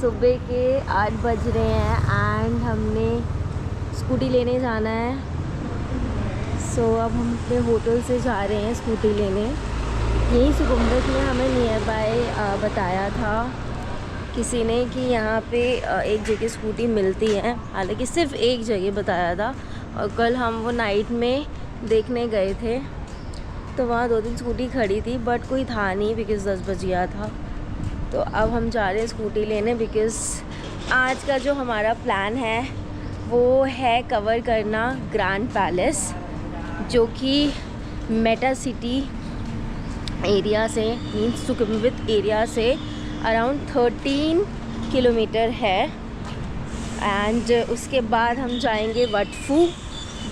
सुबह के 8 बज रहे हैं एंड हमने स्कूटी लेने जाना है। अब हम अपने होटल से जा रहे हैं स्कूटी लेने। यहीं सुकुम्बित में हमें नियर बाय बताया था किसी ने कि यहाँ पे एक जगह स्कूटी मिलती है, हालांकि सिर्फ एक जगह बताया था। और कल हम वो नाइट में देखने गए थे तो वहाँ 2-3 स्कूटी खड़ी थी बट कोई था नहीं बिकॉज़ 10 बज गया था। तो अब हम जा रहे हैं स्कूटी लेने बिकॉज़ आज का जो हमारा प्लान है वो है कवर करना ग्रैंड पैलेस, जो कि मेटा सिटी एरिया से मीन्स सुकुम्बित एरिया से अराउंड 13 किलोमीटर है। एंड उसके बाद हम जाएंगे वट फू,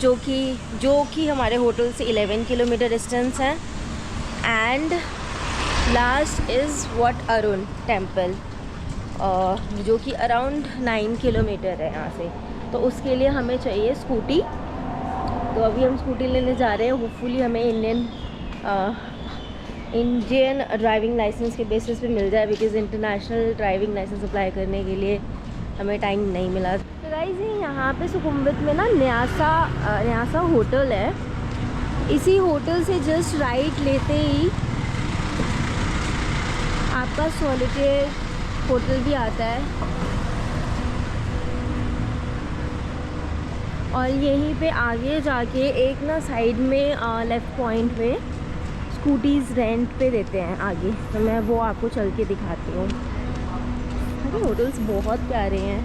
जो कि हमारे होटल से 11 किलोमीटर डिस्टेंस है। And last is what Arun temple, जो कि अराउंड 9 किलोमीटर है यहाँ से। तो उसके लिए हमें चाहिए स्कूटी। तो अभी हम स्कूटी लेने जा रहे हैं। होपफुली हमें इंडियन ड्राइविंग लाइसेंस के बेसिस पे मिल जाए because international driving licence apply करने के लिए हमें टाइम नहीं मिला। तो गाइस यहाँ पे सुकुम्बित में ना न्यासा होटल है। इसी होटल से जस्ट राइट लेते ही आपका सॉलिटेयर होटल भी आता है। और यहीं पे आगे जाके एक ना साइड में लेफ़्ट पॉइंट पे स्कूटीज़ रेंट पे देते हैं आगे। तो मैं वो आपको चल के दिखाती हूँ। अरे होटल्स बहुत प्यारे हैं।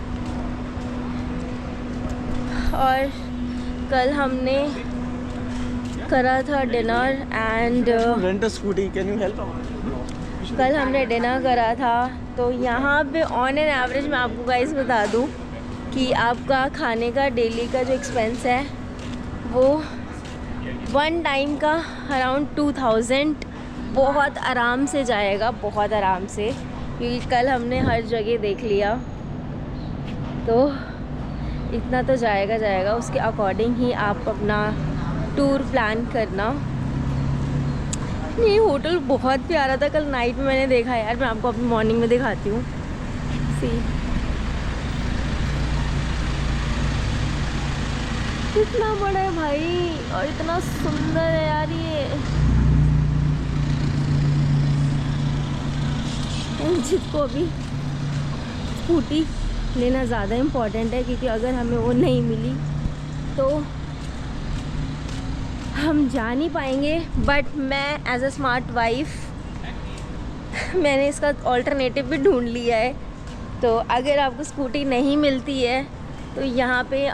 और कल हमने करा था dinner and rent a scooty, can you help? कल हमने डिनर करा था। तो यहाँ पे ऑन एन एवरेज मैं आपको गाइस बता दूँ कि आपका खाने का डेली का जो एक्सपेंस है वो वन टाइम का अराउंड 2000 बहुत आराम से जाएगा, बहुत आराम से, क्योंकि कल हमने हर जगह देख लिया। तो इतना तो जाएगा। उसके अकॉर्डिंग ही आप अपना टूर प्लान करना। ये होटल बहुत प्यारा था, कल नाइट में मैंने देखा यार। मैं आपको अपनी मॉर्निंग में दिखाती हूँ। कितना बड़ा है भाई और इतना सुंदर है यार ये। जिसको अभी स्कूटी लेना ज़्यादा इम्पोर्टेंट है, क्योंकि अगर हमें वो नहीं मिली तो हम जा नहीं पाएंगे। बट मैं एज अ स्मार्ट वाइफ मैंने इसका ऑल्टरनेटिव भी ढूंढ लिया है। तो अगर आपको स्कूटी नहीं मिलती है तो यहाँ पे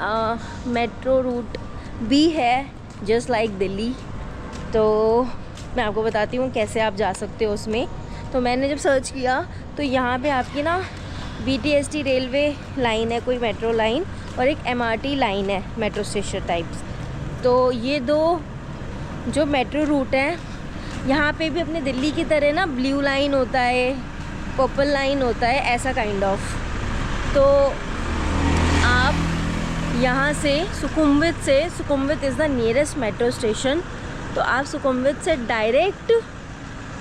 मेट्रो रूट भी है जस्ट लाइक दिल्ली। तो मैं आपको बताती हूँ कैसे आप जा सकते हो उसमें। तो मैंने जब सर्च किया तो यहाँ पे आपकी ना BTST रेलवे लाइन है, कोई मेट्रो लाइन, और एक MRT लाइन है, मेट्रो स्टेशन टाइप्स। तो ये दो जो मेट्रो रूट हैं, यहाँ पे भी अपने दिल्ली की तरह ना ब्लू लाइन होता है, पर्पल लाइन होता है, ऐसा काइंड ऑफ। तो आप यहाँ से Sukhumvit is the nearest metro station. तो आप सुकुम्बित से डायरेक्ट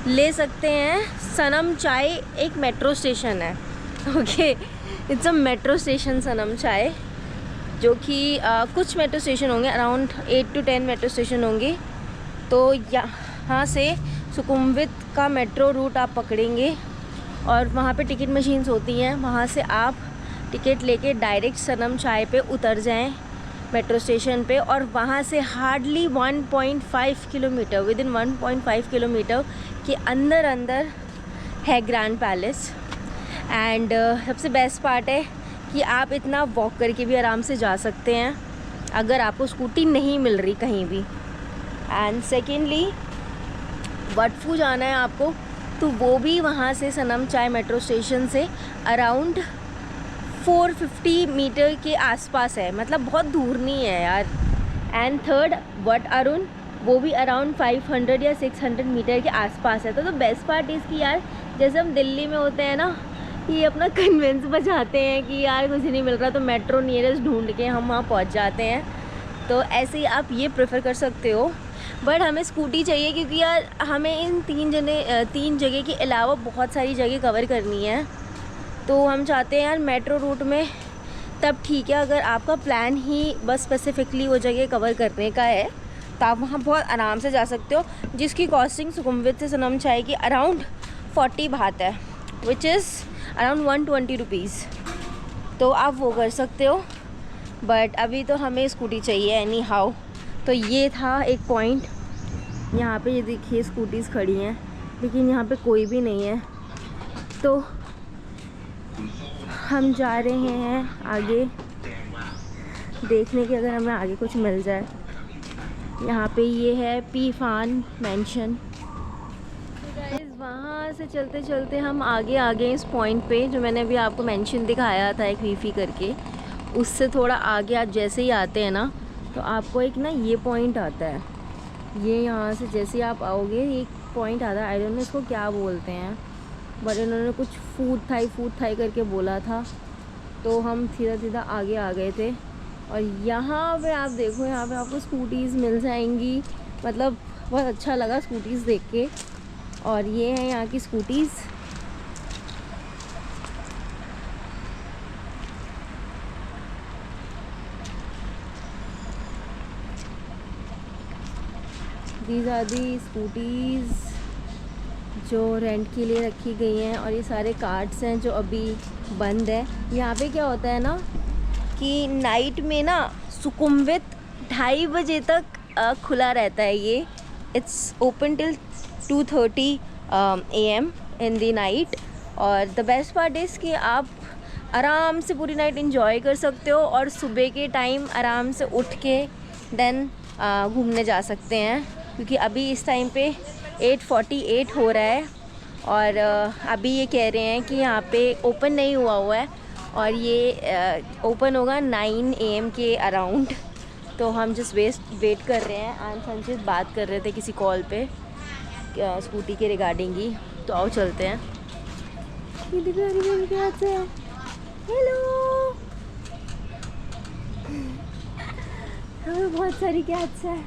ले सकते हैं सनम चाय, एक मेट्रो स्टेशन है। Okay, it's a metro station Sanam Chai, जो कि कुछ मेट्रो स्टेशन होंगे, अराउंड 8 to 10 मेट्रो स्टेशन होंगे। तो यहाँ से सुकुम्बित का मेट्रो रूट आप पकड़ेंगे और वहाँ पे टिकट मशीन्स होती हैं। वहाँ से आप टिकट लेके डायरेक्ट सनम चाय पे उतर जाएं मेट्रो स्टेशन पे। और वहाँ से hardly 1.5 kilometre, with in 1.5 kilometre के अंदर है ग्रैंड पैलेस। एंड सबसे बेस्ट पार्ट है कि आप इतना वॉक करके भी आराम से जा सकते हैं अगर आपको स्कूटी नहीं मिल रही कहीं भी। एंड सेकेंडली वट फू जाना है आपको, तो वो भी वहाँ से सनम चाय मेट्रो स्टेशन से अराउंड 450 मीटर के आसपास है, मतलब बहुत दूर नहीं है यार। एंड थर्ड वट अरुण, वो भी अराउंड 500 या 600 मीटर के आसपास है। तो बेस्ट पार्ट इज़ कि यार जैसे हम दिल्ली में होते हैं ना, ये अपना कन्वेंस बचाते हैं कि यार कुछ नहीं मिल रहा तो मेट्रो नियरेस्ट ढूंढ के हम वहाँ पहुँच जाते हैं। तो ऐसे ही आप ये प्रेफर कर सकते हो। बट हमें स्कूटी चाहिए क्योंकि यार हमें इन तीन जगह के अलावा बहुत सारी जगह कवर करनी है। तो हम चाहते हैं यार मेट्रो रूट में, तब ठीक है। अगर आपका प्लान ही बस स्पेसिफिकली वो जगह कवर करने का है तो आप वहाँ बहुत आराम से जा सकते हो, जिसकी कॉस्टिंग सुकुमवित से सनमचाई की अराउंड 40 बात है, विच इज़ अराउंड 120 रुपीज़। तो आप वो कर सकते हो, बट अभी तो हमें स्कूटी चाहिए एनी हाउ। तो ये था एक पॉइंट। यहाँ पे ये देखिए स्कूटीज़ खड़ी हैं, लेकिन यहाँ पे कोई भी नहीं है। तो हम जा रहे हैं आगे देखने के, अगर हमें आगे कुछ मिल जाए। यहाँ पे ये है पीफान मेंशन। गाइस वहाँ से चलते चलते हम आगे आ गए इस पॉइंट पे जो मैंने अभी आपको मेंशन दिखाया था, एक वीफी करके। उससे थोड़ा आगे आप जैसे ही आते हैं ना, तो आपको एक ना ये पॉइंट आता है। ये यहाँ से जैसे ही आप आओगे एक पॉइंट आता है, आई डोंट नो इसको क्या बोलते हैं, बट इन्होंने कुछ फूड थाई करके बोला था। तो हम सीधा सीधा आगे आ गए थे। और यहाँ पे आप देखो, यहाँ पे आपको स्कूटीज़ मिल जाएंगी। मतलब बहुत अच्छा लगा स्कूटीज़ देख के। और ये है यहाँ की scooties. These are the scooties जो रेंट के लिए रखी गई हैं। और ये सारे कार्ड्स हैं जो अभी बंद है। यहाँ पे क्या होता है ना कि नाइट में ना सुकुमवित 2:30 बजे तक खुला रहता है। ये it's open till 2:30 AM in the night. और द बेस्ट पार्ट इज़ कि आप आराम से पूरी नाइट एंजॉय कर सकते हो, और सुबह के टाइम आराम से उठ के देन घूमने जा सकते हैं। क्योंकि अभी इस टाइम पे 8:48 हो रहा है, और अभी ये कह रहे हैं कि यहाँ पे ओपन नहीं हुआ है, और ये ओपन होगा 9 AM के अराउंड। तो हम जस्ट वेट कर रहे हैं। एंड संचित बात कर रहे थे किसी कॉल पे स्कूटी के रिगार्डिंग ही। तो आओ चलते हैं। ये देखो मेरी कैट्स है। हेलो, हमें बहुत सारी कैट्स है।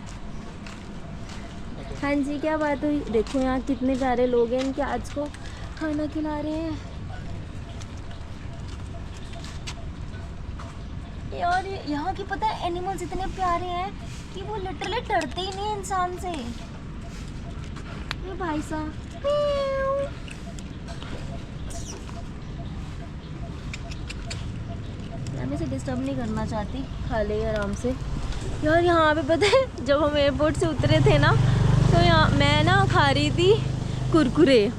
हाँ जी, क्या बात हुई? देखो यहाँ कितने प्यारे लोग हैं, इनके आज को खाना खिला रहे हैं। यार यहाँ की पता है एनिमल्स इतने प्यारे हैं कि वो लिटरली डरते ही नहीं इंसान से। ये भाई साहब, मैं इसे डिस्टर्ब नहीं करना चाहती, खा ले आराम से। यार यहाँ पे पता है जब हम एयरपोर्ट से उतरे थे ना, तो यहाँ मैं ना खा रही थी कुरकुरे।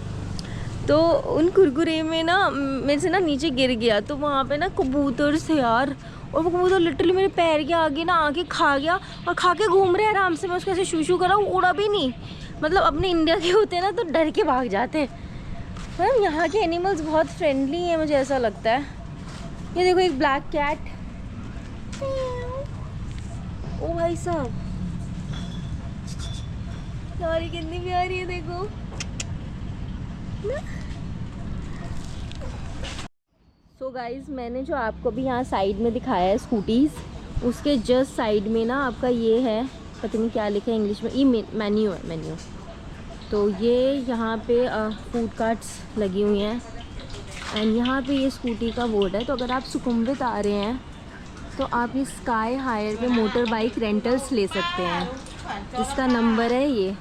तो उन कुरकुरे में ना मेरे से ना नीचे गिर गया। तो वहाँ पे ना कबूतर थे यार, और वो कबूतर लिटरली मेरे पैर के आगे ना आके खा गया, और खा के घूम रहे हैं आराम से। मैं उसको ऐसे शू करा, वो उड़ा भी नहीं। मतलब अपने इंडिया के होते हैं ना तो डर के भाग जाते हैं। मतलब यहाँ के एनिमल्स बहुत फ्रेंडली हैं, मुझे ऐसा लगता है। ये देखो एक ब्लैक कैट। ओ भाई साहब, यार ये कितनी प्यारी है, देखो ना। सो गाइज, मैंने जो आपको भी यहाँ साइड में दिखाया है स्कूटीज़, उसके जस्ट साइड में ना आपका ये है, पता नहीं क्या लिखा है इंग्लिश में, ये मेन्यू है, मेन्यू। तो ये यहाँ पे फूड कार्ट्स लगी हुई हैं। एंड यहाँ पे ये स्कूटी का बोर्ड है। तो अगर आप सुकुमवित आ रहे हैं तो आप ये स्काई हायर पे मोटर बाइक रेंटल्स ले सकते हैं। इसका नंबर है ये।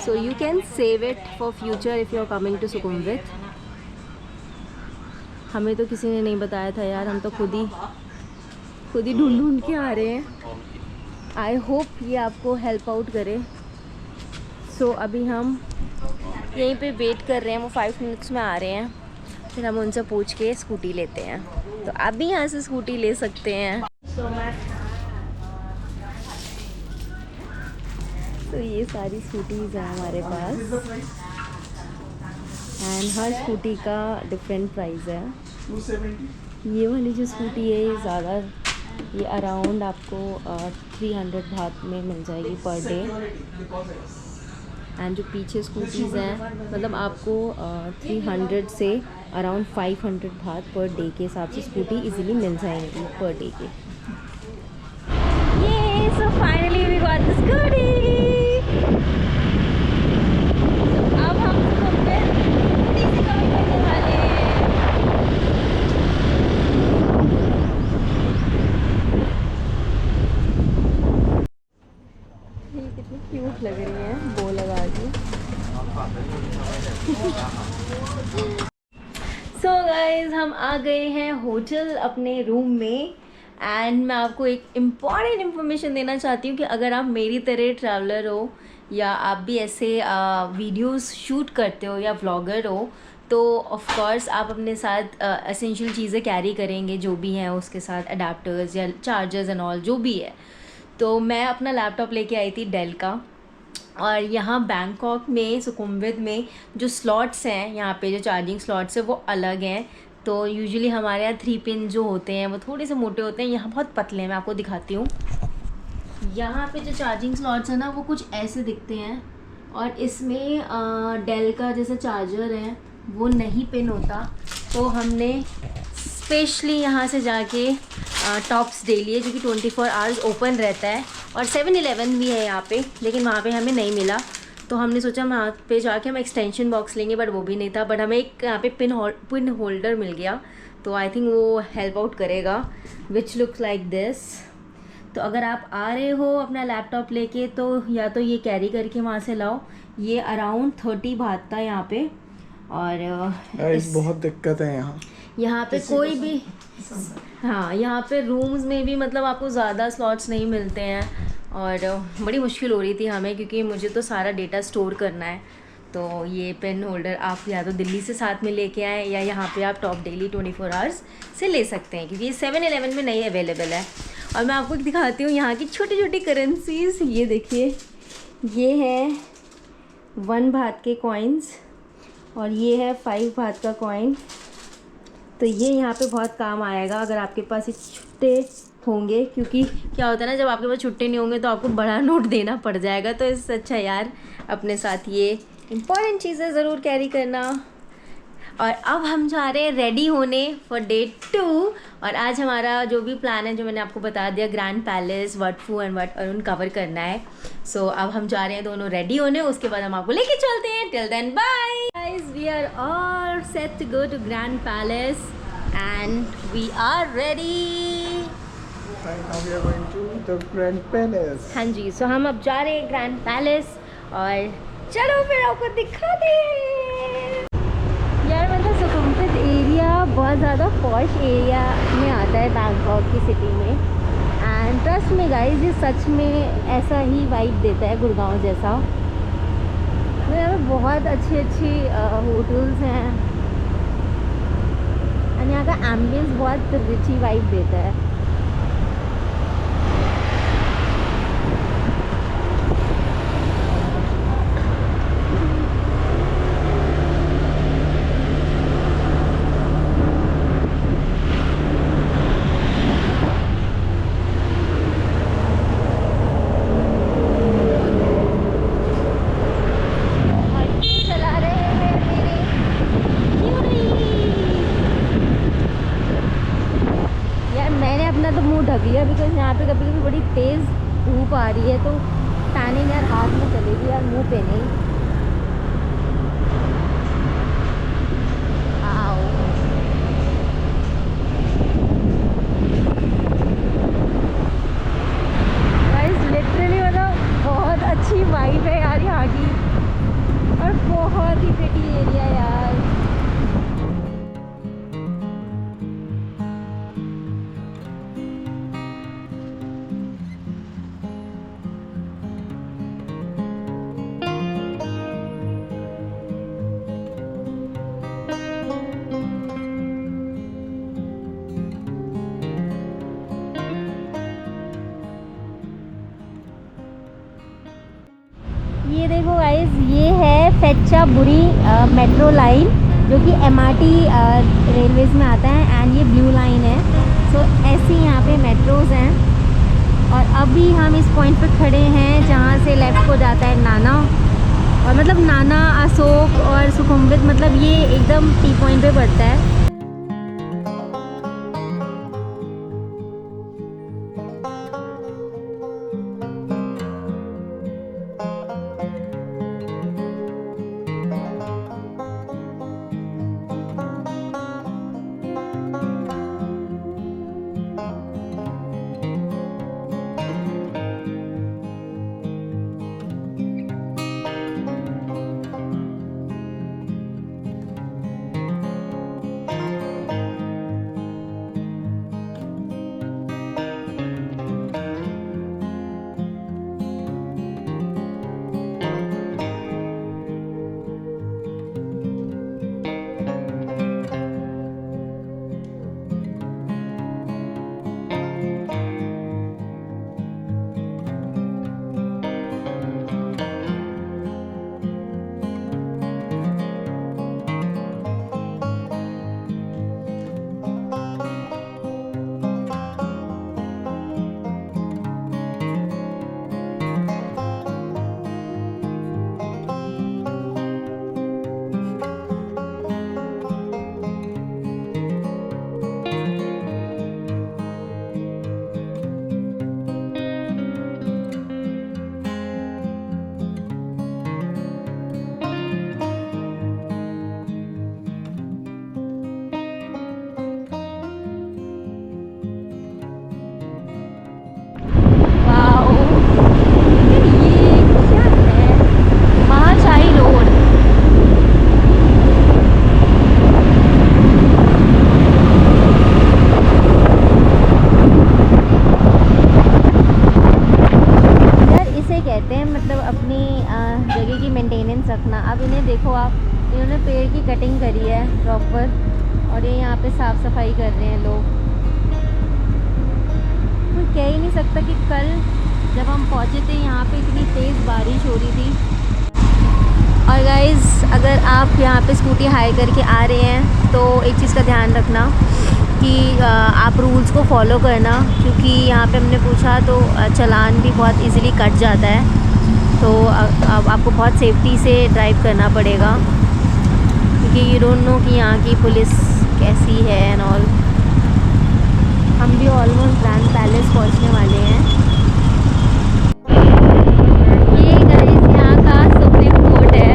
So you can save it for future if you are coming to Sukhumvit. हमें तो किसी ने नहीं बताया था यार, हम तो खुद ही ढूंढ के आ रहे हैं। आई होप ये आपको हेल्प आउट करे। सो अभी हम यहीं पे वेट कर रहे हैं, वो 5 मिनट्स में आ रहे हैं। फिर हम उनसे पूछ के स्कूटी लेते हैं। तो अभी यहाँ से स्कूटी ले सकते हैं। तो ये सारी स्कूटीज़ हैं हमारे पास, एंड हर स्कूटी का डिफरेंट प्राइस है। 270। ये वाली जो स्कूटी है ये ज़्यादा, ये अराउंड आपको 300 बात में मिल जाएगी पर डे। एंड जो पीछे स्कूटीज़ हैं, मतलब आपको 300 से अराउंड 500 बात पर डे के हिसाब से स्कूटी इजीली मिल जाएंगी पर डे के। ये so finally we got the scooty. अब हम स्कूटी से कम करने वाले हैं। आ गए हैं होटल अपने रूम में एंड मैं आपको एक इम्पॉर्टेंट इन्फॉर्मेशन देना चाहती हूँ कि अगर आप मेरी तरह ट्रैवलर हो या आप भी ऐसे वीडियोस शूट करते हो या व्लॉगर हो तो ऑफ कोर्स आप अपने साथ एसेंशियल चीज़ें कैरी करेंगे जो भी हैं उसके साथ अडेप्टर्स या चार्जर्स एंड ऑल जो भी है। तो मैं अपना लैपटॉप लेके आई थी डेल का और यहाँ बैंकॉक में सुकुमवित में जो स्लॉट्स हैं यहाँ पे जो चार्जिंग स्लॉट्स है वो अलग हैं। तो यूजुअली हमारे यहाँ 3 पिन जो होते हैं वो थोड़े से मोटे होते हैं, यहाँ बहुत पतले हैं। मैं आपको दिखाती हूँ। यहाँ पे जो चार्जिंग स्लॉट्स हैं ना वो कुछ ऐसे दिखते हैं और इसमें डेल का जैसा चार्जर है वो नहीं पिन होता। तो हमने स्पेशली यहाँ से जाके टॉप्स ले लिए जो कि 24 आवर्स ओपन रहता है और 7-Eleven भी है यहाँ पे, लेकिन वहाँ पे हमें नहीं मिला। तो हमने सोचा वहाँ पे जाके हम एक्सटेंशन बॉक्स लेंगे बट वो भी नहीं था। बट हमें एक यहाँ पे पिन होल्डर मिल गया तो आई थिंक वो हेल्प आउट करेगा, विच लुक्स लाइक दिस। तो अगर आप आ रहे हो अपना लैपटॉप लेके तो या तो ये कैरी करके वहाँ से लाओ। ये अराउंड 30 बात था यहाँ पे। और बहुत दिक्कत है यहाँ पे कोई भी, हाँ यहाँ पे रूम्स में भी मतलब आपको ज़्यादा स्लॉट्स नहीं मिलते हैं और बड़ी मुश्किल हो रही थी हमें क्योंकि मुझे तो सारा डेटा स्टोर करना है। तो ये पेन होल्डर आप या तो दिल्ली से साथ में लेके आएँ या यहाँ पे आप टॉप डेली 24 आवर्स से ले सकते हैं क्योंकि ये 7-Eleven में नहीं अवेलेबल है। और मैं आपको दिखाती हूँ यहाँ की छोटी छोटी करेंसीज। ये देखिए, ये है 1 बात के कॉइन्स और ये है 5 बात का कॉइन। तो ये यहाँ पे बहुत काम आएगा अगर आपके पास ये छुट्टे होंगे, क्योंकि क्या होता है ना जब आपके पास छुट्टे नहीं होंगे तो आपको बड़ा नोट देना पड़ जाएगा। तो इससे अच्छा यार अपने साथ ये इम्पॉर्टेंट चीज़ें ज़रूर कैरी करना। और अब हम जा रहे हैं रेडी होने फॉर डे 2 और आज हमारा जो भी प्लान है जो मैंने आपको बता दिया, ग्रैंड पैलेस, वट फू एंड वट अरुण कवर करना है। सो अब हम जा रहे हैं दोनों रेडी होने, उसके बाद हम आपको लेके चलते हैं। Till then bye guys, we are all set to go to Grand Palace and we are ready. हाँ जी, सो हम अब जा रहे हैं ग्रैंड पैलेस और चलो फिर आपको दिखाते हैं। यार मतलब सुकुमवित एरिया बहुत ज़्यादा पॉश एरिया में आता है बैंकॉक की सिटी में एंड ट्रस्ट में गाइस ये सच में ऐसा ही वाइब देता है गुड़गांव जैसा। तो यहाँ पे बहुत अच्छी होटल्स हैं एंड यहाँ का एम्बियंस बहुत रिची वाइब देता है। बिकॉज यहाँ पे कभी कभी बड़ी तेज़ धूप आ रही है तो टैनिंग यार हाथ में चलेगी यार, मुंह पे नहीं। गाइस लिटरली मतलब बहुत अच्छी वाइब है यार यहाँ की और बहुत ही प्रिटी एरिया यार। ये देखो गाइस, ये है फेच्चाबुरी मेट्रो लाइन जो कि MRT रेलवेज़ में आता है एंड ये ब्लू लाइन है। सो ऐसी यहाँ पे मेट्रोज़ हैं और अभी हम इस पॉइंट पे खड़े हैं जहाँ से लेफ़्ट को जाता है नाना, और मतलब नाना, अशोक और सुकुमवित, मतलब ये एकदम टी पॉइंट पे पड़ता है। सकता कि कल जब हम पहुँचे थे यहाँ पे इतनी तेज़ बारिश हो रही थी। और गाइज़, अगर आप यहाँ पे स्कूटी हायर करके आ रहे हैं तो एक चीज़ का ध्यान रखना कि आप रूल्स को फॉलो करना, क्योंकि यहाँ पे हमने पूछा तो चालान भी बहुत इजीली कट जाता है। तो अब आपको बहुत सेफ्टी से ड्राइव करना पड़ेगा, क्योंकि यू डोंट नो कि यहाँ की पुलिस कैसी है एंड ऑल। हम भी ऑलमोस्ट ग्रैंड पैलेस पहुँचने वाले हैं। ये गाइस यहाँ का सुप्रीम कोर्ट है,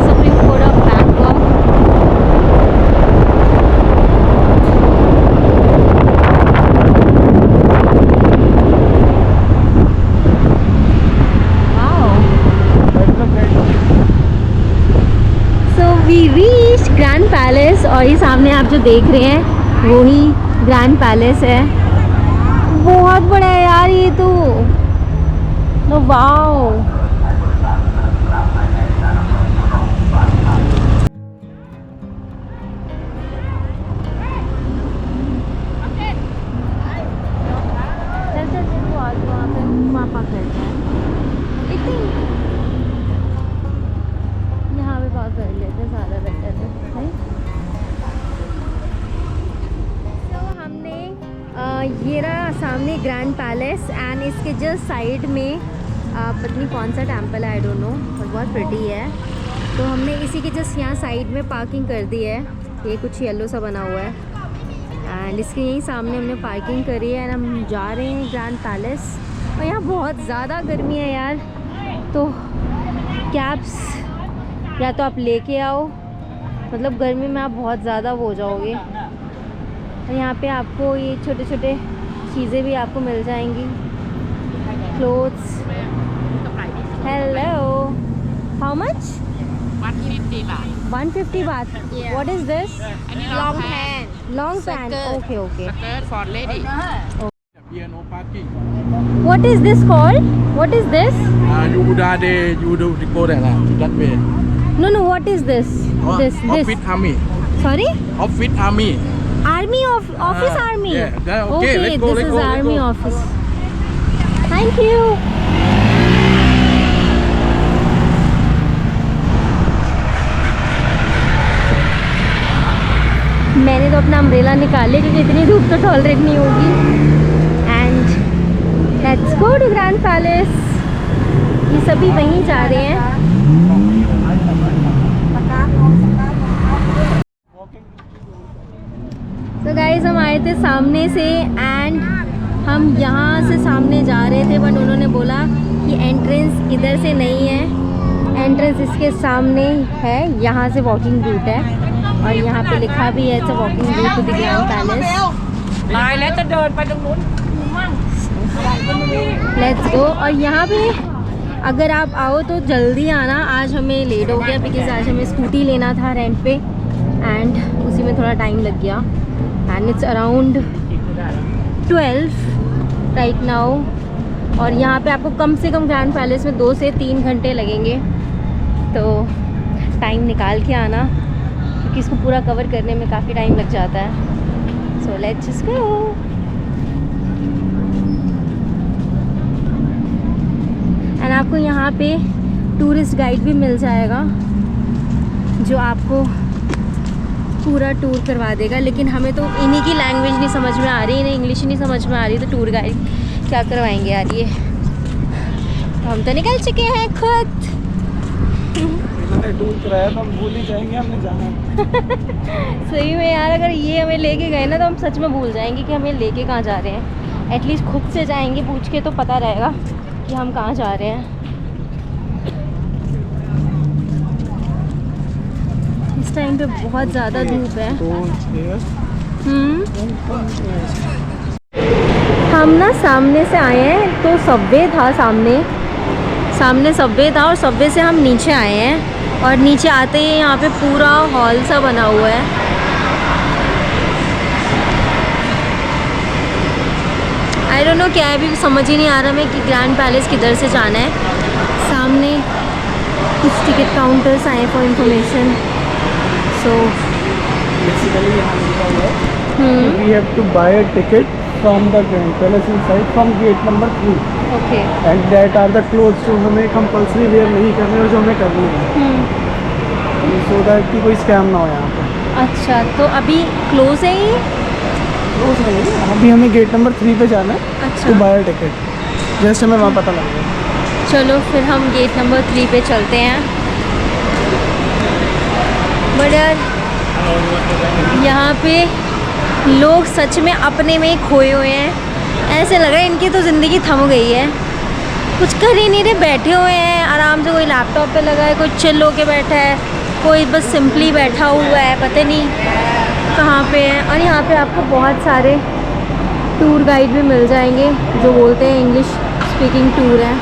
Supreme Court of Bangkok. We reach Grand Palace, और ये सामने आप जो देख रहे हैं वही ग्रैंड पैलेस है। बहुत बड़ा है यार ये तो। वाओ, वहाँ करते हैं यहाँ पे बात कर लेते ज़्यादा बेटर है। तो हमने ये रहा सामने ग्रैंड पैलेस, एंड इसके जस्ट साइड में पता नहीं कौन सा टेम्पल है, आई डोंट नो, पर बहुत प्रिटी है। तो हमने इसी के जस्ट यहाँ साइड में पार्किंग कर दी है। ये कुछ येलो सा बना हुआ है, एंड इसके यहीं सामने हमने पार्किंग करी है, एंड हम जा रहे हैं ग्रैंड पैलेस। और यहाँ बहुत ज़्यादा गर्मी है यार, तो कैब्स या तो आप लेके आओ, मतलब गर्मी में आप बहुत ज़्यादा वो हो जाओगे। और यहाँ पे आपको ये छोटे छोटे चीज़ें भी आपको मिल जाएंगी, clothes. Hello, how much? 150 baht. 150 baht. Yeah. What is this? Long pant. Long pant. Skirt. Okay, okay. Skirt for lady. Here no parking. What is this called? What is this? You do go there lah, that way. No, no. What is this? This. Office army. Sorry? Office army. Army of office army. Yeah. Okay, let's go. This Let's is go. army office. Thank you. मैंने तो अपना umbrella निकाले क्योंकि इतनी धूप तो tolerate नहीं होगी। And let's go to Grand Palace. ये सभी वहीं जा रहे हैं। तो गाइस, हम आए थे सामने से, एंड हम यहाँ से सामने जा रहे थे, बट उन्होंने बोला कि एंट्रेंस इधर से नहीं है, एंट्रेंस इसके सामने है, यहाँ से वॉकिंग रूट है। और यहाँ पे लिखा भी है, it's a walking route to the Grand Palace. Let's go. और यहाँ पे अगर आप आओ तो जल्दी आना, आज हमें लेट हो गया बिकॉज आज हमें स्कूटी लेना था रेंट पे, एंड उसी में थोड़ा टाइम लग गया। And it's around 12 right now. और यहाँ पे आपको कम से कम ग्रैंड पैलेस में 2 से 3 घंटे लगेंगे, तो टाइम निकाल के आना, क्योंकि इसको पूरा कवर करने में काफ़ी टाइम लग जाता है। So let's just go. And आपको यहाँ पे टूरिस्ट गाइड भी मिल जाएगा जो आपको पूरा टूर करवा देगा, लेकिन हमें तो इन्हीं की लैंग्वेज नहीं समझ में आ रही, इन्हें इंग्लिश नहीं समझ में आ रही, तो टूर गाइड क्या करवाएंगे यार ये। तो हम तो निकल चुके हैं खुद। टूर कराया तो हम भूल ही जाएंगे हमने जाना। सही में यार, अगर ये हमें लेके गए ना तो हम सच में भूल जाएंगे कि हमें लेके कहाँ जा रहे हैं। एटलीस्ट खुद से जाएंगे पूछ के, तो पता रहेगा कि हम कहाँ जा रहे हैं। इस टाइम पे बहुत ज़्यादा धूप है। हम ना सामने से आए हैं, तो सबवे था सामने सबवे था, और सबवे से हम नीचे आए हैं। और नीचे आते ही यहाँ पे पूरा हॉल सा बना हुआ है। आई डोंट नो क्या है, अभी समझ ही नहीं आ रहा मैं कि ग्रैंड पैलेस किधर से जाना है। सामने कुछ टिकट काउंटर्स आए फॉर इंफॉर्मेशन। सो बेसिकली यहाँ लिखा हुआ है we have to buy a ticket from the Grand Palace inside from gate number 3 okay. and that are the clothes जो हमें compulsory wear नहीं करने और जो हमें करनी है, so that कि कोई स्कैम ना हो यहाँ पे। अच्छा, तो अभी क्लोज है ये? क्लोज नहीं है, अभी हमें गेट नंबर 3 पे जाना है अच्छा। to buy a ticket। जैसे हमें वहाँ पता लग गया। चलो फिर हम गेट नंबर 3 पे चलते हैं। बट यार यहाँ पे लोग सच में अपने में ही खोए हुए हैं। ऐसे लग रहा है इनकी तो ज़िंदगी थम गई है, कुछ कर ही नहीं रहे, बैठे हुए हैं आराम से। कोई लैपटॉप पे लगा है, कोई चिल होके बैठा है, कोई बस सिंपली बैठा हुआ है, पता नहीं कहाँ पे है। और यहाँ पे आपको बहुत सारे टूर गाइड भी मिल जाएंगे जो बोलते हैं इंग्लिश स्पीकिंग टूर है,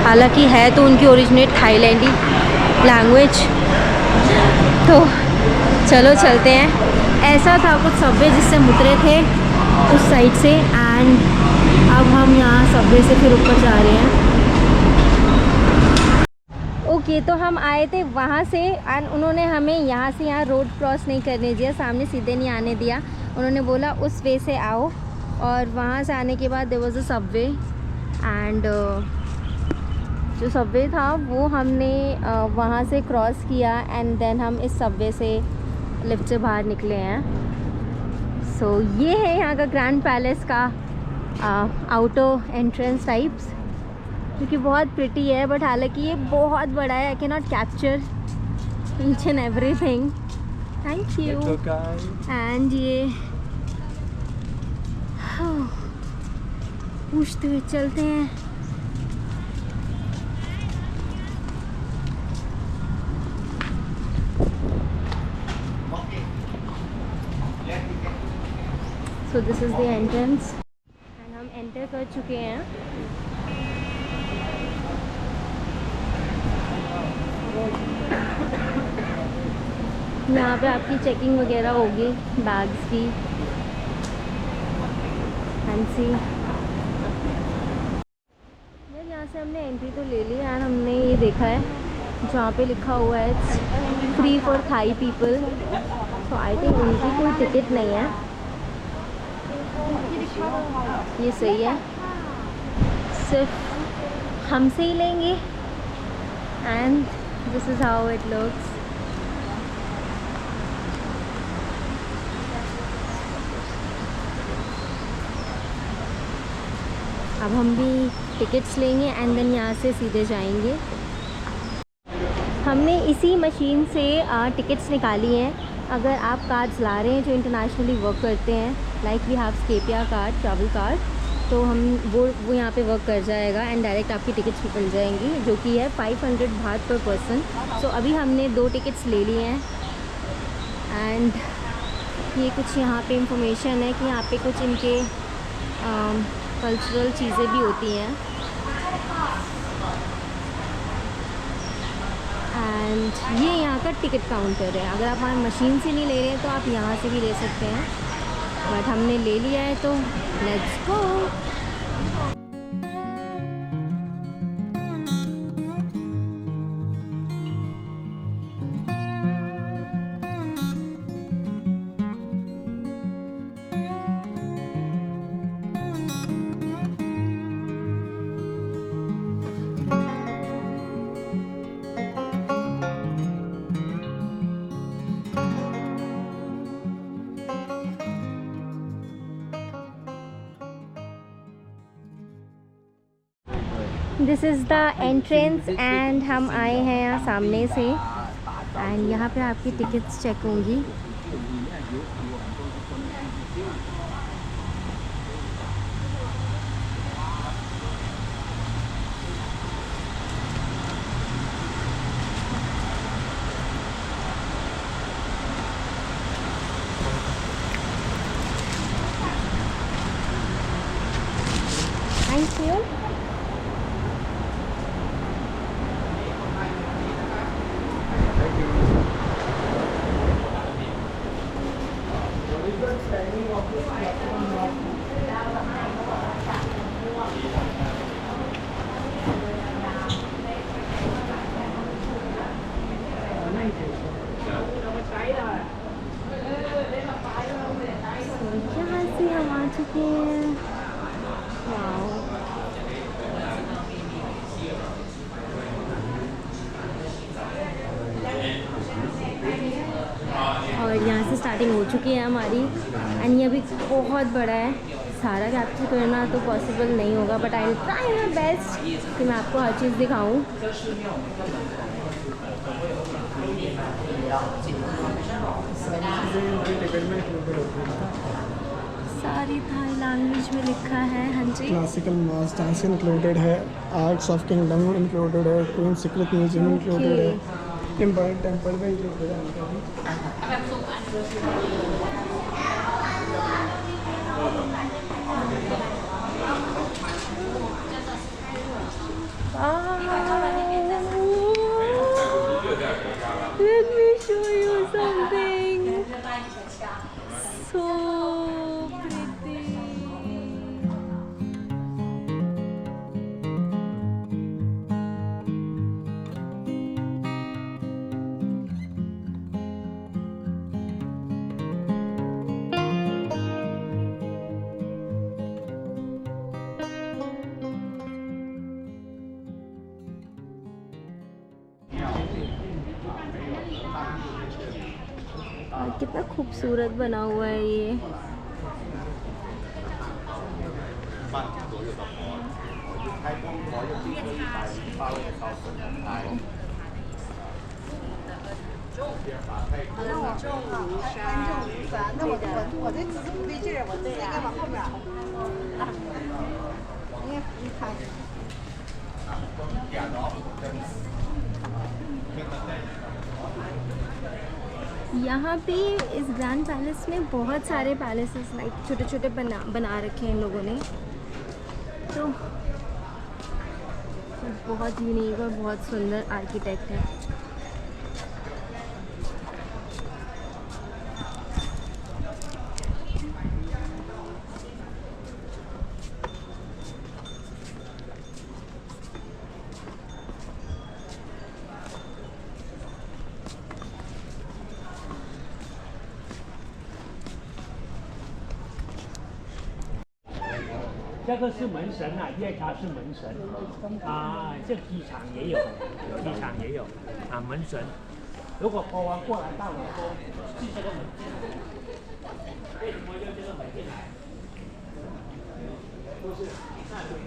हालांकि है तो उनकी ओरिजिनेट थाईलैंडी लैंग्वेज। तो चलो चलते हैं। ऐसा था कुछ सबवे जिससे हम उतरे थे उस साइड से, एंड अब हम यहाँ सबवे से फिर ऊपर जा रहे हैं। ओके, तो हम आए थे वहाँ से एंड उन्होंने हमें यहाँ से यहाँ रोड क्रॉस नहीं करने दिया, सामने सीधे नहीं आने दिया। उन्होंने बोला उस वे से आओ, और वहाँ से आने के बाद there was a subway and जो सबवे था वो हमने वहाँ से क्रॉस किया एंड देन हम इस सबवे से लिफ्ट से बाहर निकले हैं। सो ये है यहाँ का ग्रैंड पैलेस का आउटर एंट्रेंस टाइप्स, क्योंकि बहुत प्रिटी है। बट हालांकि ये बहुत बड़ा है, I can not capture each and everything. Thank you. And ये पूछते हुए चलते हैं। So this is the entrance and हम एंटर कर चुके हैं। यहाँ पे आपकी चेकिंग वगैरह होगी बैग्स की। फैंसी यार, यहाँ से हमने एंट्री तो ले ली एंड हमने ये देखा है जहाँ पे लिखा हुआ है फ्री फॉर थाई पीपल। तो आई थिंक उनकी कोई टिकट नहीं है, ये सही है, सिर्फ हमसे ही लेंगे। And this is how it looks. अब हम भी टिकट्स लेंगे एंड देन यहाँ से सीधे जाएंगे। हमने इसी मशीन से टिकट्स निकाली हैं। अगर आप कार्ड्स ला रहे हैं जो इंटरनेशनली वर्क करते हैं, like we have Scapia card, travel card, तो हम वो यहाँ पे वर्क कर जाएगा एंड डायरेक्ट आपकी टिकट्स भी मिल जाएंगी, जो कि है 500 बात पर पर्सन। सो अभी हमने 2 टिकट्स ले लिए हैं एंड ये कुछ यहाँ पे इंफॉर्मेशन है कि यहाँ पे कुछ इनके कल्चरल चीज़ें भी होती हैं। एंड ये यहाँ का टिकट काउंटर है। अगर आप हमारे मशीन से नहीं ले रहे हैं तो आप यहाँ से भी ले सकते हैं, बट हमने ले लिया है तो let's go. This is the entrance and हम आए हैं यहाँ सामने से एंड यहाँ पे आपकी टिकट्स चेक होंगी। Thank you. भी हम आ चुके हैं। वाओ, और यहाँ से स्टार्टिंग हो चुकी है हमारी। एंड ये अभी बहुत बड़ा है, सारा कैप्चर करना तो पॉसिबल नहीं होगा, but I will try my best कि मैं आपको हर चीज़ दिखाऊं। सारी थाई लैंग्वेज में लिखा है। हाँ जी, क्लासिकल मास डांस इंक्लूडेड है, आर्ट्स ऑफ किंगडम इंक्लूडेड है, क्वीन सीक्रेट म्यूजियम इंक्लूडेड है, एम्पायर टेम्पल में इंक्लूडेड है। Let me show you something so pretty. और कितना खूबसूरत बना हुआ है ये। यहाँ पे इस ग्रैंड पैलेस में बहुत सारे पैलेसेस लाइक छोटे छोटे बना रखे हैं इन लोगों ने, तो बहुत यूनिक और बहुत सुंदर आर्किटेक्ट है।这个是门神啊，夜叉是门神啊，这机场也有，机场也有啊，门神。如果国王过来到了说进这个门，为什么用这个门进来？都是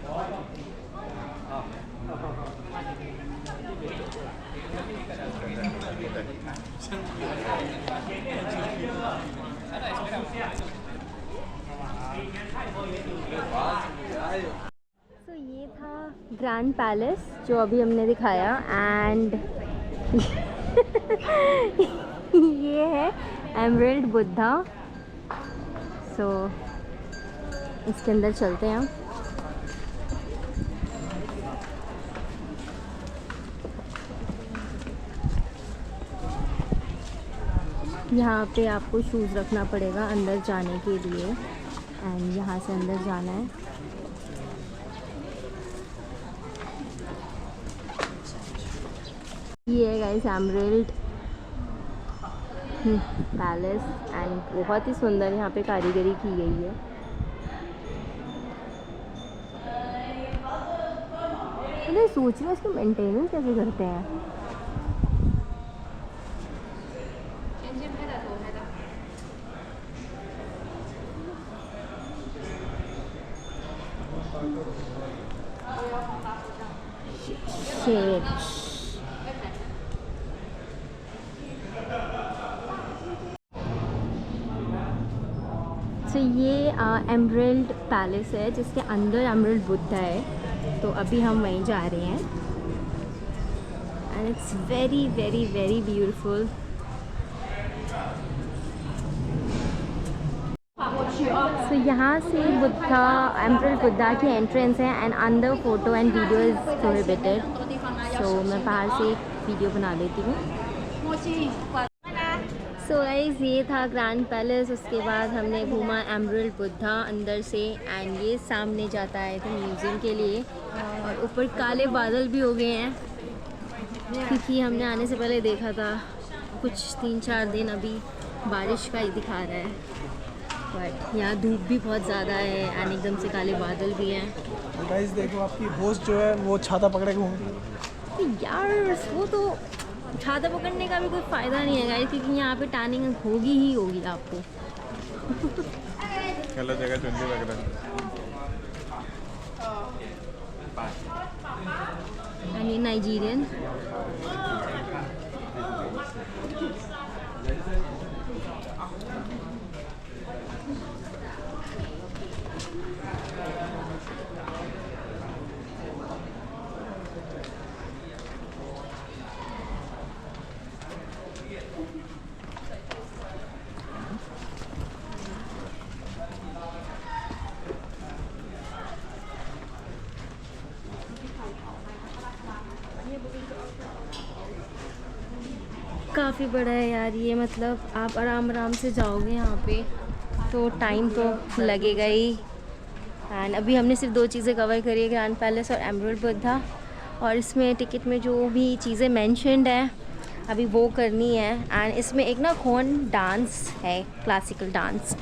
国王啊，तो ये था ग्रैंड पैलेस जो अभी हमने दिखाया, एंड ये है एमरल्ड बुद्धा। सो इसके अंदर चलते हैं हम। यहाँ पे आपको शूज़ रखना पड़ेगा अंदर जाने के लिए, एंड यहाँ से अंदर जाना है। ये है गाइस एमरल्ड पैलेस, एंड बहुत ही सुंदर यहाँ पे कारीगरी की गई है। मैं सोच रही हूँ इसको मेंटेनेंस कैसे करते हैं। तो ये एमरल्ड पैलेस है जिसके अंदर एमरल्ड बुद्धा है, तो अभी हम वहीं जा रहे हैं, and it's very very very beautiful. तो यहाँ से बुद्धा एमरल्ड बुद्धा की एंट्रेंस है, एंड अंदर photo and video is prohibited. So मैं बाहर से एक वीडियो बना लेती हूँ। सो गाइस ये था ग्रैंड पैलेस। उसके बाद हमने घूमा एमरल्ड बुद्धा अंदर से, एंड ये सामने जाता है तो म्यूज़ियम के लिए। और ऊपर काले बादल भी हो गए हैं क्योंकि हमने आने से पहले देखा था कुछ 3-4 दिन अभी बारिश का ही दिखा रहा है। बट यहाँ धूप भी बहुत ज़्यादा है एंड एकदम से काले बादल भी हैं। गाइस देखो आपकी होस्ट जो है वो छाता पकड़े घूम रही है। तो यार वो तो छाता पकड़ने का भी कोई फ़ायदा नहीं है गाइस, क्योंकि यहाँ पे टैनिंग होगी ही होगी आपको। गलत जगह चुनने लग रहा है। एंड ये नाइजीरियन काफ़ी बड़ा है यार ये, मतलब आप आराम आराम से जाओगे यहाँ पे तो टाइम तो लगेगा ही। एंड अभी हमने सिर्फ 2 चीज़ें कवर करी है, ग्रैंड पैलेस और एमरल्ड बुद्धा। और इसमें टिकट में जो भी चीज़ें मेंशन्ड है अभी वो करनी है। एंड इसमें एक ना खोन डांस है, क्लासिकल डांस,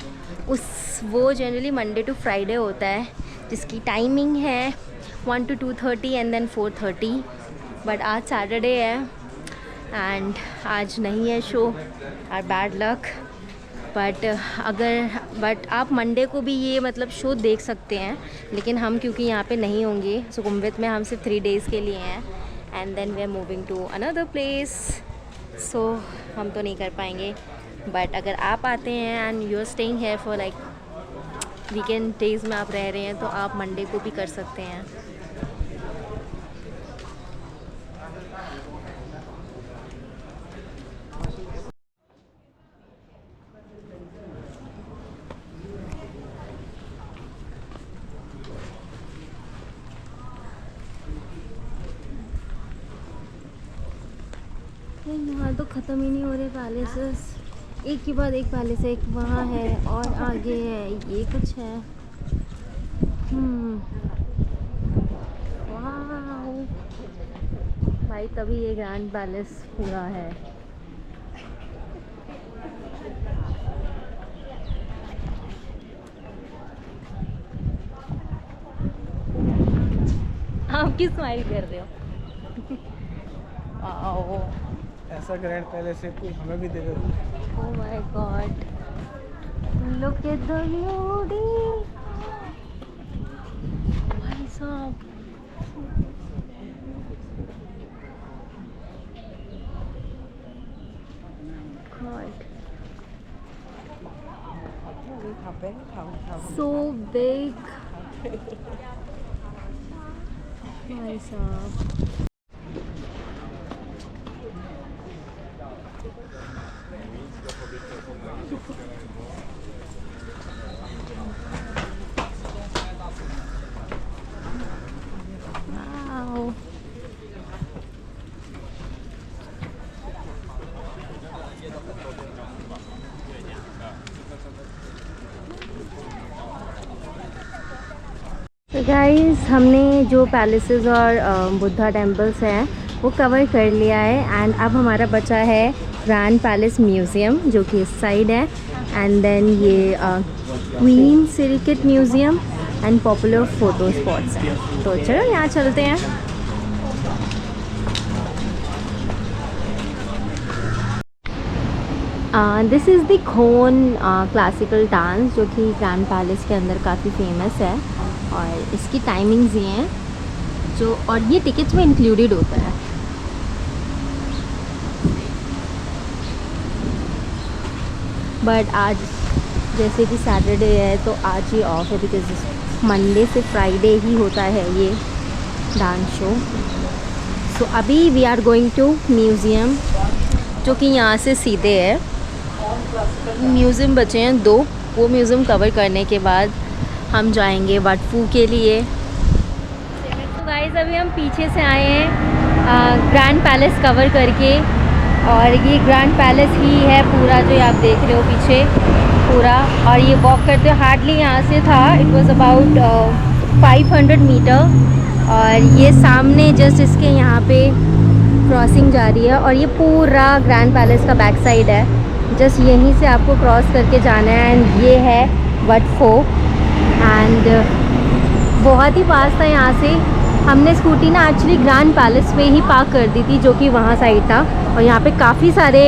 वो जनरली मंडे टू फ्राइडे होता है, जिसकी टाइमिंग है 1 to 2:30 एंड देन 4:30। बट आज सैटरडे है एंड आज नहीं है शो, और बैड लक। बट आप मंडे को भी ये मतलब शो देख सकते हैं, लेकिन हम क्योंकि यहाँ पे नहीं होंगे सुकुमवित में, हम सिर्फ 3 days के लिए हैं and then we are moving to another place, so हम तो नहीं कर पाएंगे। बट अगर आप आते हैं and you are staying here for like weekend days में आप रह रहे हैं, तो आप मंडे को भी कर सकते हैं। यहाँ तो ख़त्म ही नहीं हो रहे पैलेसेस, एक के बाद एक पैलेस है, एक वहाँ है और आगे है, ये कुछ है। वाह भाई, तभी ये ग्रैंड पैलेस पूरा है। आप किस स्माइल कर रहे हो? आओ, ऐसा ग्रैंड पैलेस है, कोई हमें भी दे दो। oh my god, look at the beauty भाई साहब। God, so big भाई साहब। तो गाइस, हमने जो पैलेसेस और बुद्धा टेम्पल्स हैं वो कवर कर लिया है एंड अब हमारा बचा है ग्रैंड पैलेस म्यूज़ियम, जो कि इस साइड है, एंड देन ये queen Sirikit museum and popular photo spots हैं। तो चलो यहाँ चलते हैं। This is the Khon classical dance, जो कि ग्रैंड पैलेस के अंदर काफ़ी फेमस है, और इसकी टाइमिंग्स ये हैं जो, और ये टिकट्स में इंक्लूडेड होता है। बट आज जैसे कि सैटरडे है तो आज ही ऑफ है, बिकॉज मंडे से फ्राइडे ही होता है ये डांस शो। सो अभी we are going to museum, जो कि यहाँ से सीधे है। म्यूज़ियम बचे हैं 2, वो म्यूज़ियम कवर करने के बाद हम जाएंगे वाटफू के लिए। तो गाइस, अभी हम पीछे से आए हैं ग्रैंड पैलेस कवर करके, और ये ग्रैंड पैलेस ही है पूरा, जो आप देख रहे हो पीछे पूरा। और ये वॉक करते हार्डली यहाँ से था, इट वाज अबाउट 500 मीटर, और ये सामने जस्ट इसके यहाँ पे क्रॉसिंग जा रही है, और ये पूरा ग्रैंड पैलेस का बैक साइड है। जस्ट यहीं से आपको क्रॉस करके जाना है, एंड ये है वट फो एंड बहुत ही पास था यहाँ से। हमने स्कूटी ना एक्चुअली ग्रैंड पैलेस में ही पार्क कर दी थी, जो कि वहाँ साइड था। और यहाँ पे काफ़ी सारे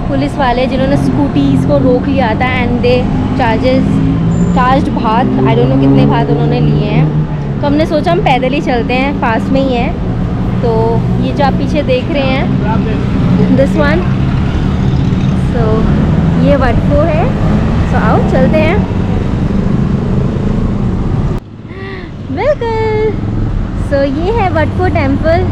पुलिस वाले जिन्होंने स्कूटीज़ को रोक लिया था एंड दे चार्ज्ड भात, आई डोंट नो कितने भात उन्होंने लिए हैं। तो हमने सोचा हम पैदल ही चलते हैं, पास में ही है। तो ये जो आप पीछे देख रहे हैं दिस वन, सो ये वट फो है। सो आओ चलते हैं। बिल्कुल, सो ये है Wat Pho temple.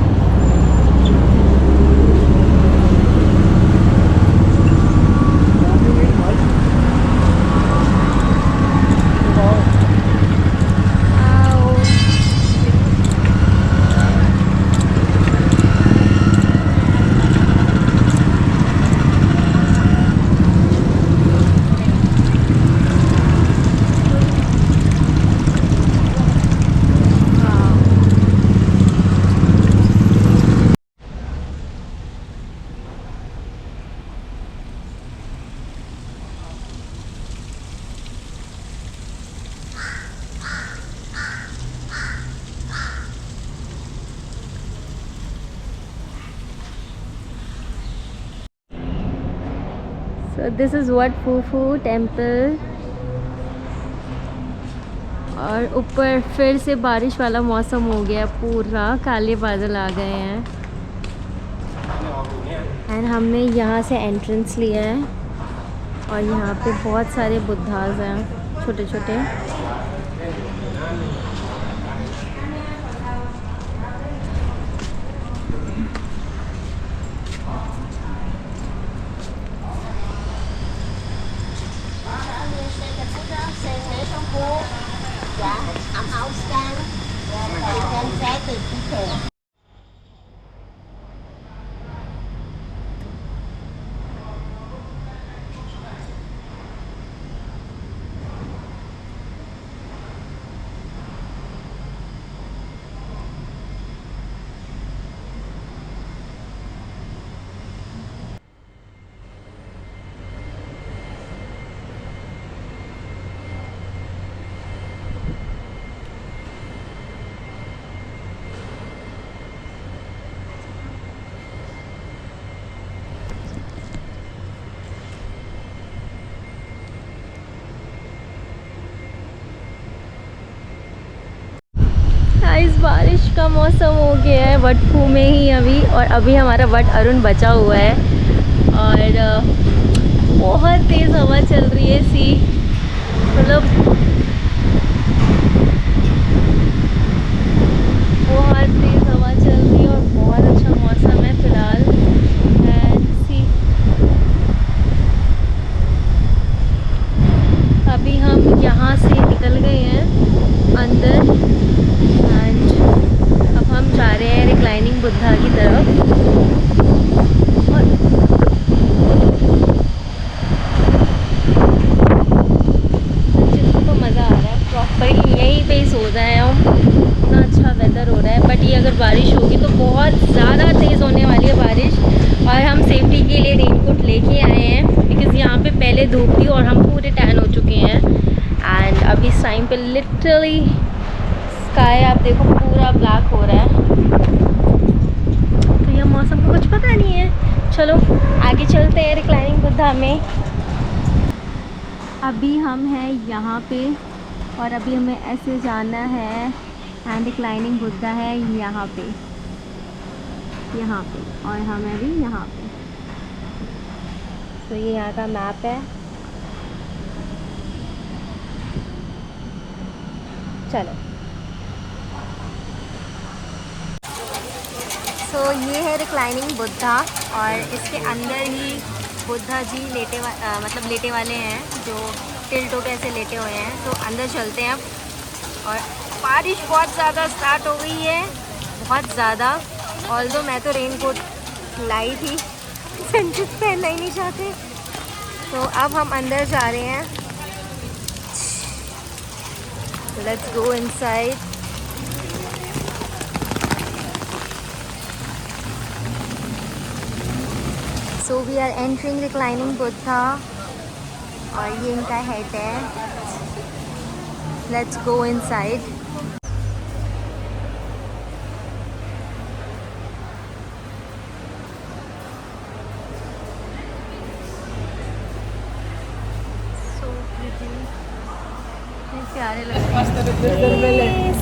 So this is Wat Pho Pho temple. और ऊपर फिर से बारिश वाला मौसम हो गया, पूरा काले बादल आ गए हैं। एंड हमने यहाँ से एंट्रेंस लिया है और यहाँ पे बहुत सारे बुद्धाज हैं छोटे छोटे। इस बारिश का मौसम हो गया है वट फो में ही अभी, और अभी हमारा वट अरुण बचा हुआ है। और बहुत तेज़ हवा चल रही है सी, मतलब बहुत तेज़ हवा चल रही है और बहुत अच्छा मौसम है फ़िलहाल। एंड सी अभी हम यहाँ से निकल गए हैं अंदर एंड अब हम जा रहे हैं रिक्लाइनिंग बुद्धा की तरफ। और जिसको तो मज़ा आ रहा है, प्रॉपर यहीं पे ही सो जाए हम, इतना अच्छा वेदर हो रहा है। बट ये अगर बारिश होगी तो बहुत ज़्यादा तेज़ होने वाली है बारिश। और हम सेफ्टी के लिए रेनकोट लेके आए हैं बिकॉज़ यहाँ पे पहले धूप थी और हम पूरे टैन हो चुके हैं। एंड अभी इस टाइम पे लिटरली स्काई आप देखो पूरा ब्लैक हो रहा है, तो यह मौसम को कुछ पता नहीं है। चलो आगे चलते हैं रिक्लाइनिंग बुद्धा में। अभी हम हैं यहाँ पे और अभी हमें ऐसे जाना है एंड रिक्लाइनिंग बुद्धा है यहाँ पे और हमें अभी यहाँ पे। तो ये यहाँ का मैप है, चलो। तो ये है रिक्लाइनिंग बुद्धा और इसके अंदर ही बुद्धा जी मतलब लेटे वाले हैं, जो टिल्ट होकर ऐसे लेटे हुए हैं। तो अंदर चलते हैं अब। और बारिश बहुत ज़्यादा स्टार्ट हो गई है, बहुत ज़्यादा। ऑल्दो मैं तो रेनकोट लाई थी, सनशेड पहनना ही नहीं चाहते। तो अब हम अंदर जा रहे हैं, let's go inside. So we are entering reclining Buddha और ये इनका हेड है। Let's go inside. So pretty, प्यारे लग रहे हैं।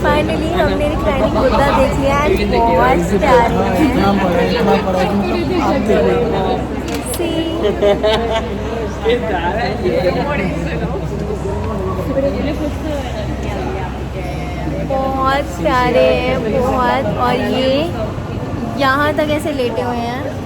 फाइनली हमने रिक्लाइनिंग बुद्धा देख लिया एंड बहुत प्यारे हैं। बहुत प्यारे हैं बहुत, और ये यहाँ तक ऐसे लेटे हुए हैं।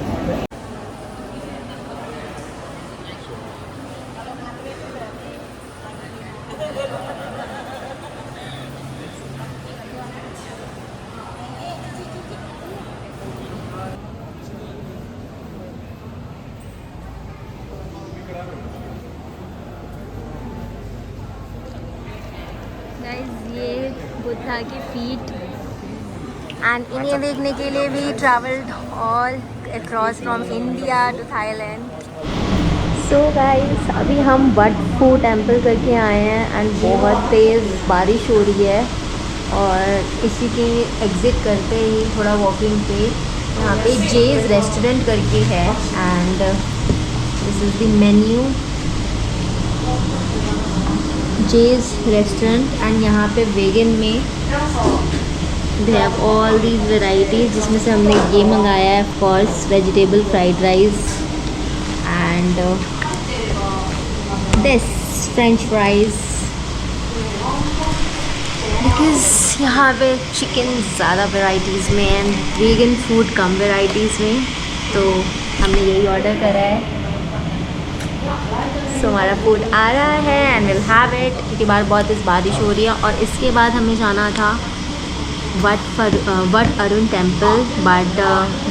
ये बुद्धा की फीट एंड इन्हें देखने के लिए भी travelled all across from India to Thailand. So guys, अभी हम वट फू टेम्पल करके आए हैं एंड बहुत तेज़ बारिश हो रही है, और इसी की एग्ज़िट करते ही थोड़ा वॉकिंग पे यहाँ पे जेज रेस्टोरेंट करके है and this is the menu. जेज रेस्टोरेंट एंड यहाँ पे वेगन में they have all these varieties, जिसमें से हमने ये मंगाया है of course vegetable fried rice and this french fries, because यहाँ पे चिकन ज़्यादा वेराइटीज़ में एंड वेगन फूड कम वेराइटीज़ में, तो हमने यही ऑर्डर करा है। सो हमारा फूड आ रहा है एंड विल हैव इट, क्योंकि बाहर बहुत तेज़ बारिश हो रही है। और इसके बाद हमें जाना था वट अरुण टेम्पल, बट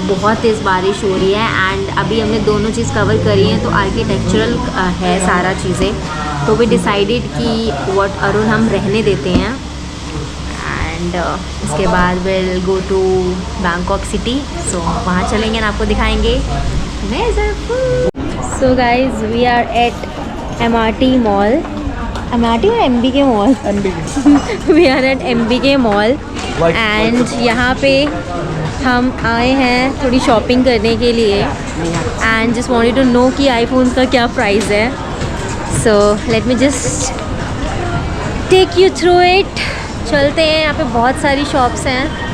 बहुत तेज़ बारिश हो रही है एंड अभी हमने दोनों चीज़ कवर करी हैं, तो आर्किटेक्चरल है सारा चीज़ें, तो वी डिसाइडेड कि वट अरुण हम रहने देते हैं एंड इसके बाद will go to Bangkok city. So वहाँ चलेंगे ना, आपको दिखाएंगे। So guys, we are at MRT mall, MRT और MBK mall, we are at MBK mall and यहाँ पे हम आए हैं थोड़ी शॉपिंग करने के लिए and just wanted to know कि आईफोन का क्या प्राइस है। So let me just take you through it. चलते हैं, यहाँ पे बहुत सारी शॉप्स हैं।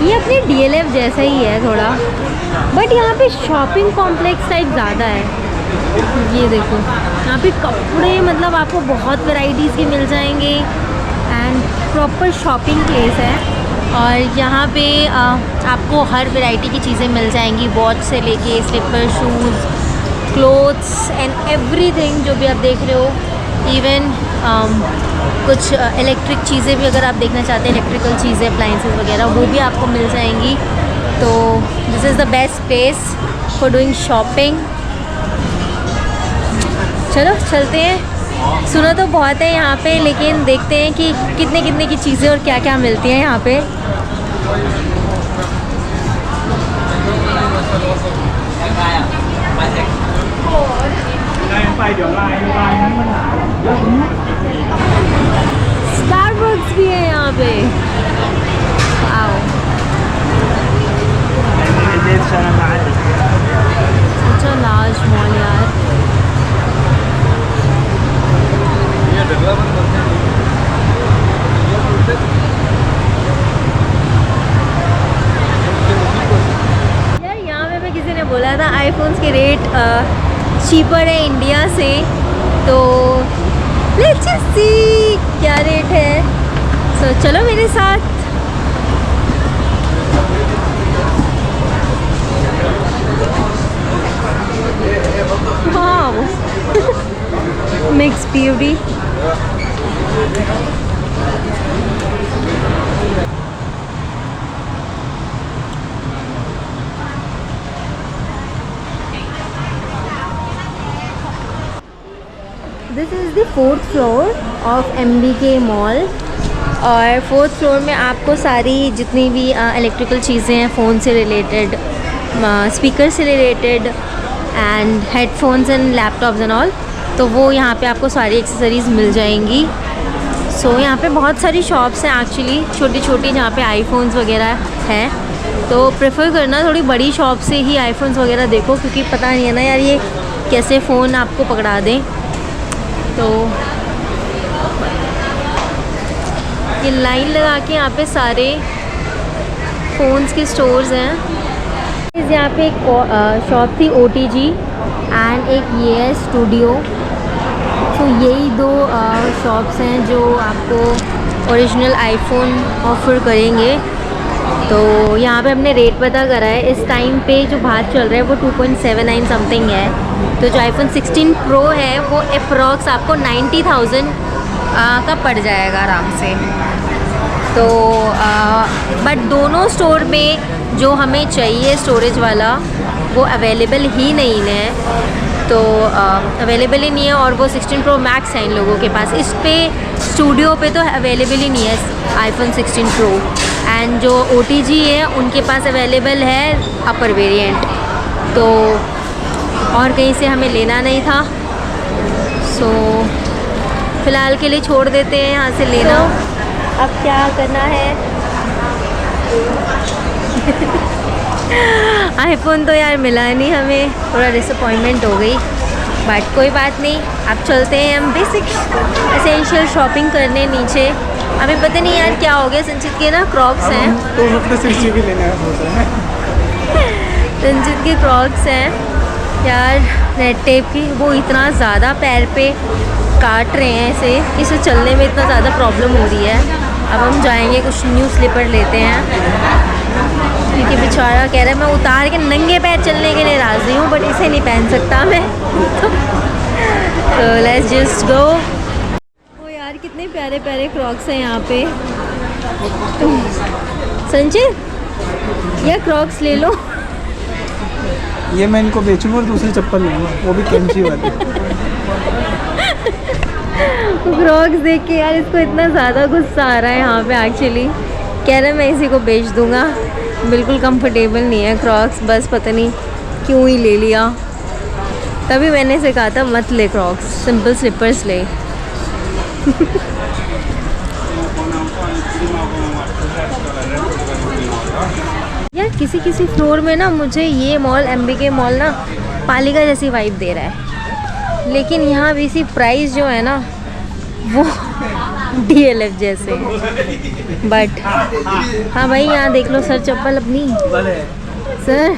ये अपने DLF जैसा ही है थोड़ा, बट यहाँ पे शॉपिंग कॉम्प्लेक्स टाइप ज़्यादा है। ये देखो, यहाँ पे कपड़े मतलब आपको बहुत वैरायटीज़ के मिल जाएंगे एंड प्रॉपर शॉपिंग प्लेस है। और यहाँ पे आपको हर वैरायटी की चीज़ें मिल जाएंगी, वॉच से लेके slipper, shoes, clothes and everything जो भी आप देख रहे हो। इवन कुछ इलेक्ट्रिक चीज़ें भी अगर आप देखना चाहते हैं, इलेक्ट्रिकल चीज़ें, अप्लाइंसेस वगैरह, वो भी आपको मिल जाएंगी। तो this is the best place for doing shopping. चलो चलते हैं। सुना तो बहुत है यहाँ पे, लेकिन देखते हैं कि कितने कितने की चीज़ें और क्या क्या मिलती हैं यहाँ पे। स्टारबक्स भी है यहाँ पे। आओ, अच्छा लार्ज मॉल यार। यार यहाँ पे किसी ने बोला था आईफोन्स के रेट चीपर है इंडिया से, तो लेट्स जस्ट सी क्या रेट है। सो चलो मेरे साथ। Wow, mix beauty. This is the 4th floor of MBK mall. और 4th फ्लोर में आपको सारी जितनी भी इलेक्ट्रिकल चीज़ें हैं, फ़ोन से रिलेटेड, स्पीकर से related and headphones and laptops and all, तो वो यहाँ पे आपको सारी एक्सेसरीज़ मिल जाएंगी। सो यहाँ पे बहुत सारी शॉप्स हैं एक्चुअली, छोटी छोटी, जहाँ पे आईफोन्स वगैरह हैं। तो प्रेफर करना थोड़ी बड़ी शॉप से ही आईफोन्स वगैरह देखो, क्योंकि पता नहीं है ना यार ये कैसे फ़ोन आपको पकड़ा दें। तो ये लाइन लगा के यहाँ पे सारे फ़ोन्स के स्टोर्स हैं। यहाँ पे एक शॉप थी OTG एंड एक ये है स्टूडियो। तो यही दो शॉप्स हैं जो आपको ओरिजिनल आईफोन ऑफ़र करेंगे। तो यहाँ पे हमने रेट पता करा है, इस टाइम पे जो बाहर चल रहा है वो 2.79 समथिंग है। तो जो आईफोन 16 प्रो है वो अप्रॉक्स आपको 90,000 का पड़ जाएगा आराम से। तो बट दोनों स्टोर में जो हमें चाहिए स्टोरेज वाला वो अवेलेबल ही नहीं है। तो अवेलेबल ही नहीं है, और वो 16 प्रो मैक्स है इन लोगों के पास। इस पे स्टूडियो पे तो अवेलेबल ही नहीं है आईफोन 16 प्रो। एंड जो OTG है उनके पास अवेलेबल है अपर वेरिएंट। तो और कहीं से हमें लेना नहीं था, सो फ़िलहाल के लिए छोड़ देते हैं यहाँ से लेना। अब क्या करना है आईफोन तो यार मिला नहीं हमें, थोड़ा डिसअपॉइंटमेंट हो गई, बट कोई बात नहीं। अब चलते हैं हम बेसिक एसेंशियल शॉपिंग करने नीचे। अभी पता नहीं यार क्या हो गया, संचित के ना क्रॉक्स हैं, तो मतलब सिर्फ भी लेना है बहुत है। संचित के क्रॉक्स हैं यार रेड टेप की, वो इतना ज़्यादा पैर पे काट रहे हैं ऐसे कि इसे चलने में इतना ज़्यादा प्रॉब्लम हो रही है। अब हम जाएंगे कुछ न्यू स्लीपर लेते हैं, क्योंकि बेचारा कह रहा है मैं उतार के नंगे पैर चलने के लिए राज़ी हूँ, बट इसे नहीं पहन सकता मैं। तो लेट्स जस्ट गो। ओ यार कितने प्यारे प्यारे क्रॉक्स हैं यहाँ पे। संचित ये क्रॉक्स ले लो। ये मैं इनको बेचूंगा और दूसरी चप्पल लूँगा, वो भी कैंची वाली। क्रॉक्स देख के यार इसको इतना ज़्यादा गुस्सा आ रहा है यहाँ पे एक्चुअली। कह रहा है मैं इसी को बेच दूँगा, बिल्कुल कंफर्टेबल नहीं है क्रॉक्स, बस पता नहीं क्यों ही ले लिया। तभी मैंने इसे कहा था मत ले क्रॉक्स, सिंपल स्लीपर्स ले। यार किसी किसी फ्लोर में ना मुझे ये मॉल MBK मॉल ना पालिका जैसी वाइब दे रहा है, लेकिन यहाँ भी इसी प्राइस जो है ना वो DLF जैसे हैं। बट हाँ भाई यहाँ देख लो सर चप्पल अपनी, सर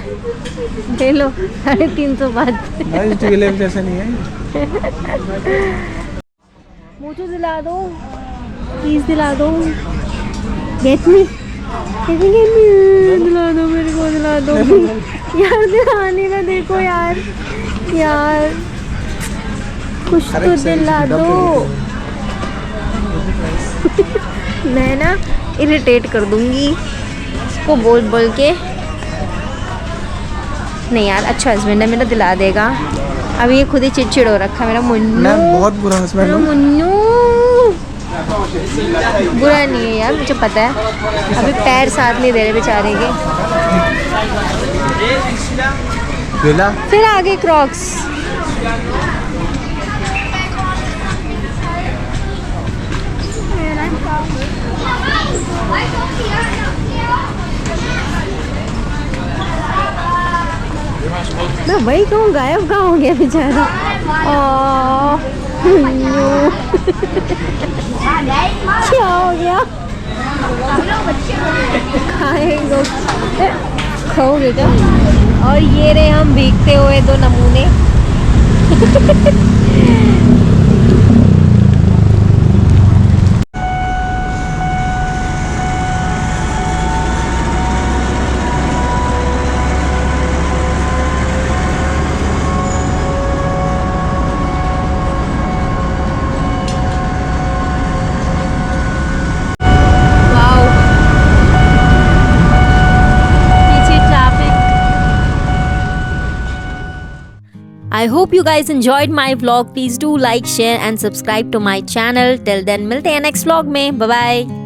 ले लो 350 बात। DLF जैसे नहीं है। मुझे दिला दो प्लीज़, दिला दो। गेट मी दिला दो मेरे को, दिला दो यार, दिलाने का देखो यार, यार कुछ तो दिला दो। मैं ना इरिटेट कर दूंगी इसको बोल बोल के। नहीं यार अच्छा हस्बैंड है मेरा, दिला देगा। अभी ये खुद ही चिड़चिड़ हो रखा है मेरा मुन्नू। मैं बहुत बुरा हस्बैंड हूँ। मुन्नू बुरा नहीं है यार, मुझे पता है। अभी पैर साथ नहीं दे रहे बेचारे के। फिर आगे क्रॉक्स। मैं वही कहूँ गायब कहाँ हो गया बेचारा। क्या हो गया? खाएंगे खाओगे क्या? और ये रहे हम भीगते हुए दो नमूने। I hope you guys enjoyed my vlog. Please do like, share and subscribe to my channel. Till then मिलते हैं next vlog में. Bye bye.